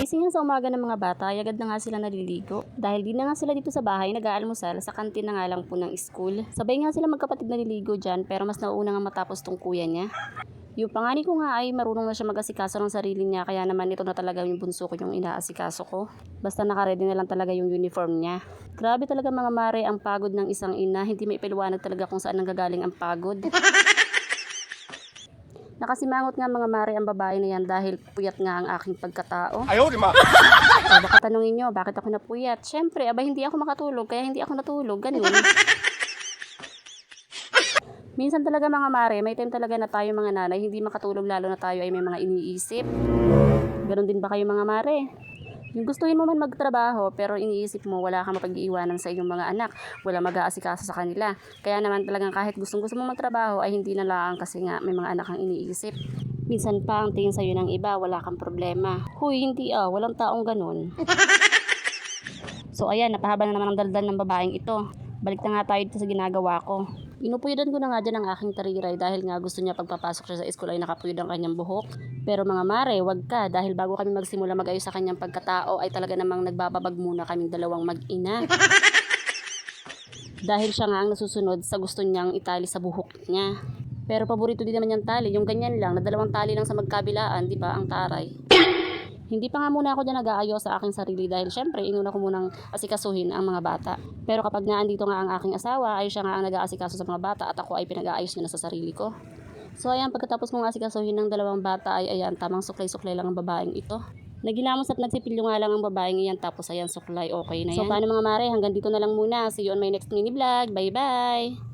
Pagising nga sa umaga ng mga bata ay agad na nga sila naliligo. Dahil di na nga sila dito sa bahay nag-aalmusal, sa kantin na nga lang po ng school. Sabay nga sila magkapatid naliligo dyan pero mas nauuna nga matapos tong kuya niya. Yung pangani ko nga ay marunong na siya mag-asikaso ng sarili niya, kaya naman ito na talaga yung bunso ko yung inaasikaso ko. Basta naka-ready na lang talaga yung uniform niya. Grabe talaga mga mare ang pagod ng isang ina, hindi may ipaliwanag talaga kung saan nanggagaling ang pagod. Nakasimangot nga mga mare ang babae na yan dahil puyat nga ang aking pagkatao. Ayaw, di ma! O baka tanungin nyo, bakit ako napuyat? Syempre, abay hindi ako makatulog, kaya hindi ako natulog, ganun. Minsan talaga mga mare, may time talaga na tayo mga nanay hindi makatulog lalo na tayo ay may mga iniisip. Ganon din ba kayo mga mare? Yung gustuhin mo man magtrabaho pero iniisip mo wala kang mapag-iiwanan sa iyong mga anak, wala mag-aasikaso sa kanila. Kaya naman talagang kahit gustong-gusto mo magtrabaho ay hindi na lang kasi nga may mga anak kang iniisip. Minsan pa ang tingin sa'yo ng iba, wala kang problema. Huy, hindi walang taong ganon. So ayan, napahaba na naman ang daldal ng babaeng ito. Balik na nga tayo dito sa ginagawa ko. Inupuyudan ko na nga dyan ang aking tariray dahil nga gusto niya pagpapasok siya sa school ay nakapuyod ang kanyang buhok. Pero mga mare, wag ka dahil bago kami magsimula mag-ayos sa kanyang pagkatao ay talaga namang nagbababag muna kaming dalawang mag-ina. Dahil siya nga ang nasusunod sa gusto niyang itali sa buhok niya. Pero paborito din naman yung tali, yung ganyan lang, na dalawang tali lang sa magkabilaan, di ba, ang taray. Hindi pa nga muna ako dyan nag-aayos sa aking sarili dahil syempre inuna ko munang asikasuhin ang mga bata. Pero kapag nga andito nga ang aking asawa ay siya nga ang nag-aasikaso sa mga bata at ako ay pinag-aayos niya na sa sarili ko. So ayan, pagkatapos kong asikasuhin ng dalawang bata ay ayan, tamang suklay-suklay lang ang babaeng ito. Nagilamos at nagsipilyo nga lang ang babaeng iyan tapos ayan, suklay, okay na yan. So paano mga mare, hanggang dito na lang muna. See you on my next mini vlog. Bye bye!